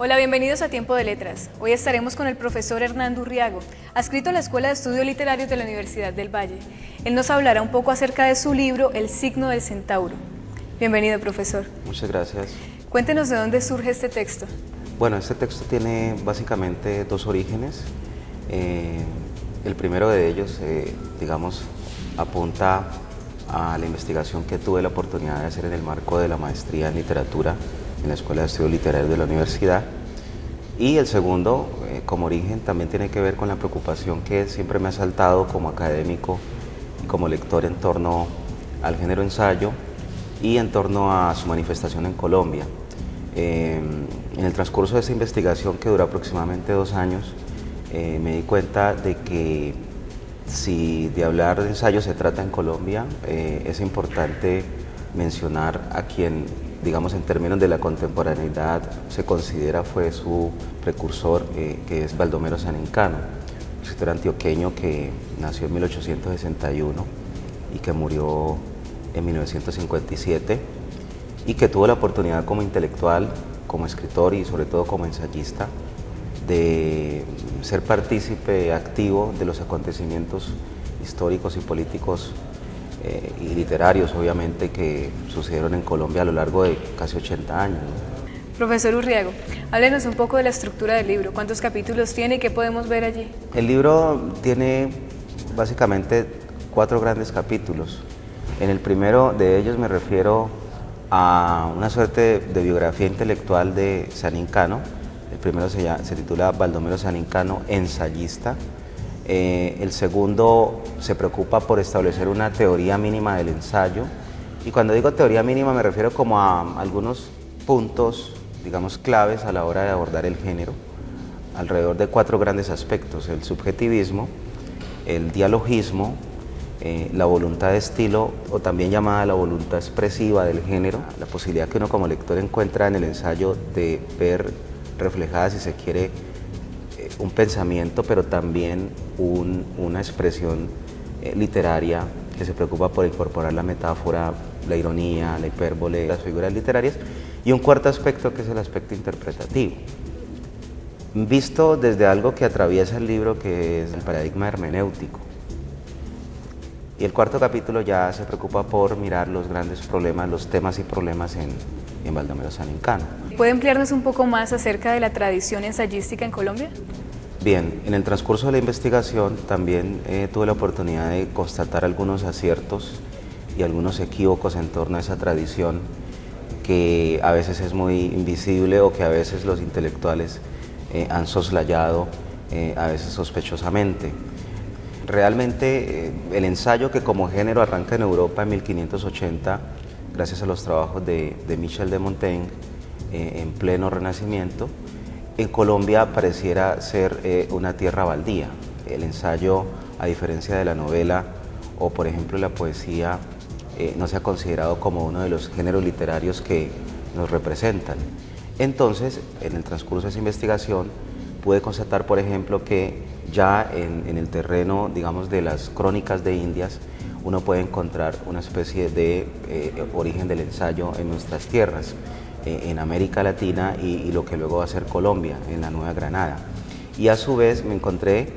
Hola, bienvenidos a Tiempo de Letras. Hoy estaremos con el profesor Hernando Urriago, adscrito a la Escuela de Estudios Literarios de la Universidad del Valle. Él nos hablará un poco acerca de su libro, El signo del centauro. Bienvenido, profesor. Muchas gracias. Cuéntenos de dónde surge este texto. Bueno, este texto tiene básicamente dos orígenes. El primero de ellos, apunta a la investigación que tuve la oportunidad de hacer en el marco de la maestría en literatura en la Escuela de Estudios Literarios de la Universidad. Y el segundo, como origen, también tiene que ver con la preocupación que siempre me ha asaltado como académico y como lector en torno al género ensayo y en torno a su manifestación en Colombia. En el transcurso de esa investigación, que duró aproximadamente 2 años, me di cuenta de que si de hablar de ensayo se trata en Colombia, es importante mencionar a quien, digamos, en términos de la contemporaneidad, se considera fue su precursor, que es Baldomero Sanencano, un escritor antioqueño que nació en 1861 y que murió en 1957, y que tuvo la oportunidad como intelectual, como escritor y sobre todo como ensayista de ser partícipe activo de los acontecimientos históricos y políticos y literarios, obviamente, que sucedieron en Colombia a lo largo de casi 80 años, ¿no? Profesor Urriago, háblenos un poco de la estructura del libro. ¿Cuántos capítulos tiene y qué podemos ver allí? El libro tiene básicamente 4 grandes capítulos. En el primero de ellos me refiero a una suerte de biografía intelectual de Sanencano. El primero se titula Baldomero Sanencano, ensayista. El segundo se preocupa por establecer una teoría mínima del ensayo. Y cuando digo teoría mínima me refiero como a algunos puntos, digamos, claves a la hora de abordar el género, alrededor de 4 grandes aspectos: el subjetivismo, el dialogismo, la voluntad de estilo, o también llamada la voluntad expresiva del género, la posibilidad que uno como lector encuentra en el ensayo de ver reflejada, si se quiere, un pensamiento, pero también una expresión literaria que se preocupa por incorporar la metáfora, la ironía, la hipérbole, las figuras literarias, y un cuarto aspecto que es el aspecto interpretativo, visto desde algo que atraviesa el libro, que es el paradigma hermenéutico. Y el cuarto capítulo ya se preocupa por mirar los grandes problemas, los temas y problemas en Baldomero Sanencano. ¿Puede ampliarnos un poco más acerca de la tradición ensayística en Colombia? Bien, en el transcurso de la investigación también tuve la oportunidad de constatar algunos aciertos y algunos equívocos en torno a esa tradición, que a veces es muy invisible o que a veces los intelectuales han soslayado, a veces sospechosamente. Realmente el ensayo, que como género arranca en Europa en 1580, gracias a los trabajos de Michel de Montaigne, en pleno Renacimiento, en Colombia pareciera ser una tierra baldía. El ensayo, a diferencia de la novela o por ejemplo la poesía, no se ha considerado como uno de los géneros literarios que nos representan. Entonces, en el transcurso de esa investigación, pude constatar, por ejemplo, que ya en el terreno, digamos, de las crónicas de Indias, uno puede encontrar una especie de origen del ensayo en nuestras tierras, en América Latina y lo que luego va a ser Colombia, en la Nueva Granada. Y a su vez me encontré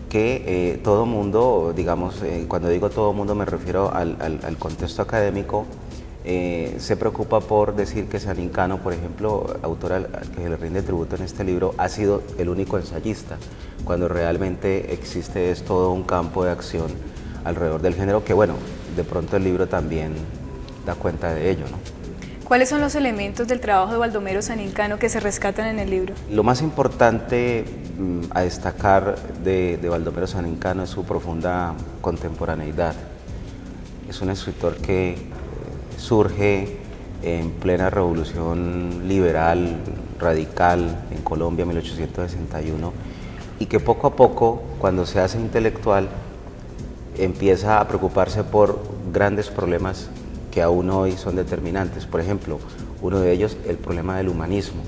que todo mundo, digamos, cuando digo todo mundo me refiero al contexto académico, se preocupa por decir que Sanencano, por ejemplo, autor al que se le rinde tributo en este libro, ha sido el único ensayista, cuando realmente existe todo un campo de acción alrededor del género, que bueno, de pronto el libro también da cuenta de ello, ¿no? ¿Cuáles son los elementos del trabajo de Baldomero Sanencano que se rescatan en el libro? Lo más importante a destacar de Baldomero Sanencano es su profunda contemporaneidad. Es un escritor que surge en plena revolución liberal, radical, en Colombia en 1861, y que poco a poco, cuando se hace intelectual, empieza a preocuparse por grandes problemas que aún hoy son determinantes. Por ejemplo, uno de ellos, el problema del humanismo.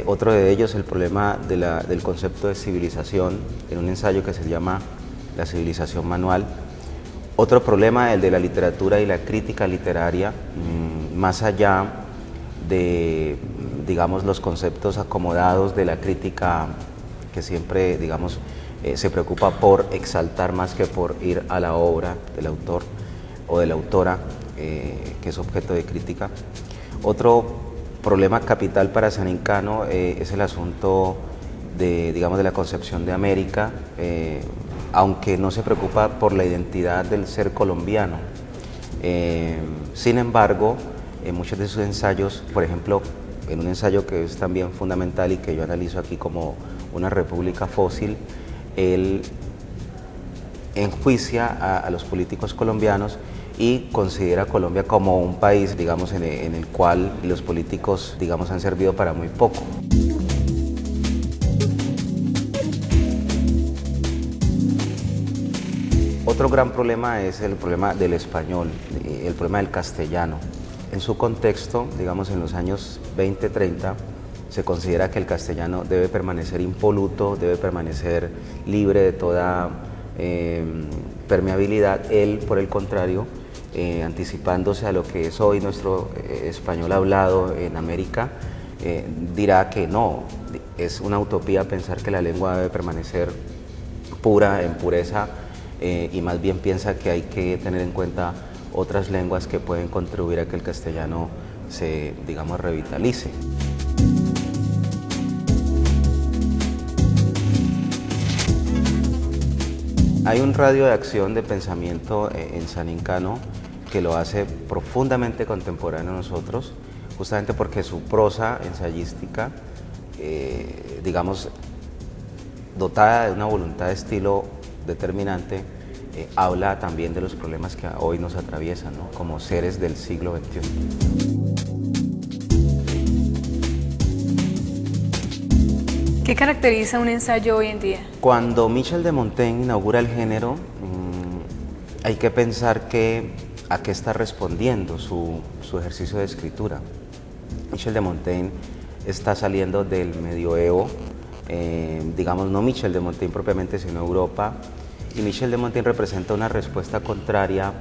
Otro de ellos, el problema del concepto de civilización, en un ensayo que se llama La civilización manual. Otro problema, el de la literatura y la crítica literaria, más allá de digamos, los conceptos acomodados de la crítica que siempre, digamos, se preocupa por exaltar más que por ir a la obra del autor o de la autora, que es objeto de crítica. Otro problema capital para Sanincano es el asunto de, digamos, de la concepción de América, aunque no se preocupa por la identidad del ser colombiano. Sin embargo, en muchos de sus ensayos, por ejemplo, en un ensayo que es también fundamental y que yo analizo aquí como Una república fósil, él enjuicia a los políticos colombianos y considera a Colombia como un país, digamos, en el cual los políticos, digamos, han servido para muy poco. Otro gran problema es el problema del español, el problema del castellano. En su contexto, digamos, en los años 20-30, se considera que el castellano debe permanecer impoluto, debe permanecer libre de toda permeabilidad. Él, por el contrario, anticipándose a lo que es hoy nuestro español hablado en América, dirá que no, es una utopía pensar que la lengua debe permanecer pura, en pureza, y más bien piensa que hay que tener en cuenta otras lenguas que pueden contribuir a que el castellano se, digamos, revitalice. Hay un radio de acción de pensamiento en Sanincano que lo hace profundamente contemporáneo a nosotros, justamente porque su prosa ensayística, digamos, dotada de una voluntad de estilo determinante, habla también de los problemas que hoy nos atraviesan, ¿no?, como seres del siglo XXI. ¿Qué caracteriza un ensayo hoy en día? Cuando Michel de Montaigne inaugura el género, hay que pensar a qué está respondiendo su ejercicio de escritura. Michel de Montaigne está saliendo del medioevo, digamos, no Michel de Montaigne propiamente, sino Europa, y Michel de Montaigne representa una respuesta contraria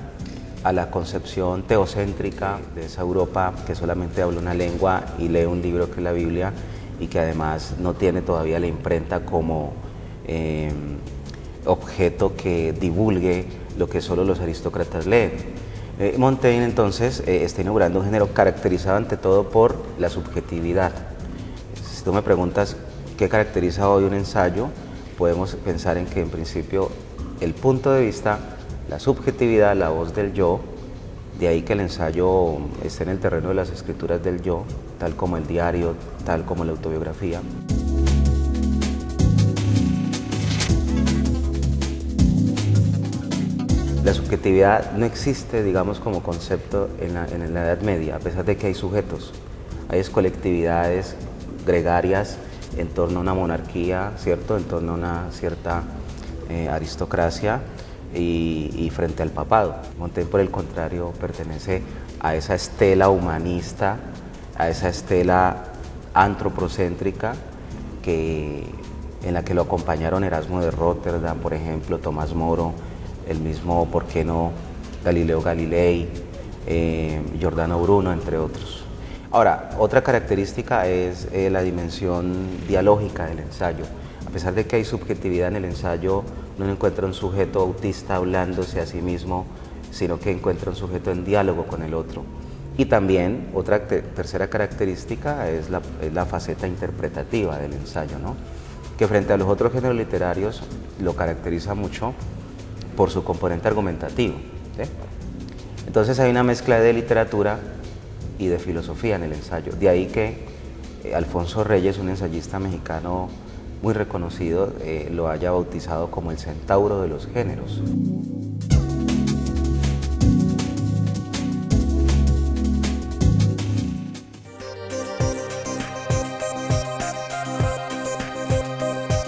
a la concepción teocéntrica de esa Europa que solamente habla una lengua y lee un libro que es la Biblia, y que además no tiene todavía la imprenta como objeto que divulgue lo que solo los aristócratas leen. Montaigne entonces está inaugurando un género caracterizado ante todo por la subjetividad. Si tú me preguntas qué caracteriza hoy un ensayo, podemos pensar en que en principio el punto de vista, la subjetividad, la voz del yo, de ahí que el ensayo esté en el terreno de las escrituras del yo, tal como el diario, tal como la autobiografía. La subjetividad no existe, digamos, como concepto en la Edad Media, a pesar de que hay sujetos. Hay colectividades gregarias en torno a una monarquía, ¿cierto?, en torno a una cierta aristocracia, y frente al papado. Montaigne, por el contrario, pertenece a esa estela humanista, a esa estela antropocéntrica en la que lo acompañaron Erasmo de Róterdam, por ejemplo, Tomás Moro, el mismo, ¿por qué no?, Galileo Galilei, Giordano Bruno, entre otros. Ahora, otra característica es la dimensión dialógica del ensayo. A pesar de que hay subjetividad en el ensayo, no encuentra un sujeto autista hablándose a sí mismo, sino que encuentra un sujeto en diálogo con el otro. Y también otra tercera característica es la faceta interpretativa del ensayo, ¿no?, que frente a los otros géneros literarios lo caracteriza mucho por su componente argumentativo, ¿sí? Entonces hay una mezcla de literatura y de filosofía en el ensayo. De ahí que Alfonso Reyes, un ensayista mexicano muy reconocido, lo haya bautizado como el centauro de los géneros.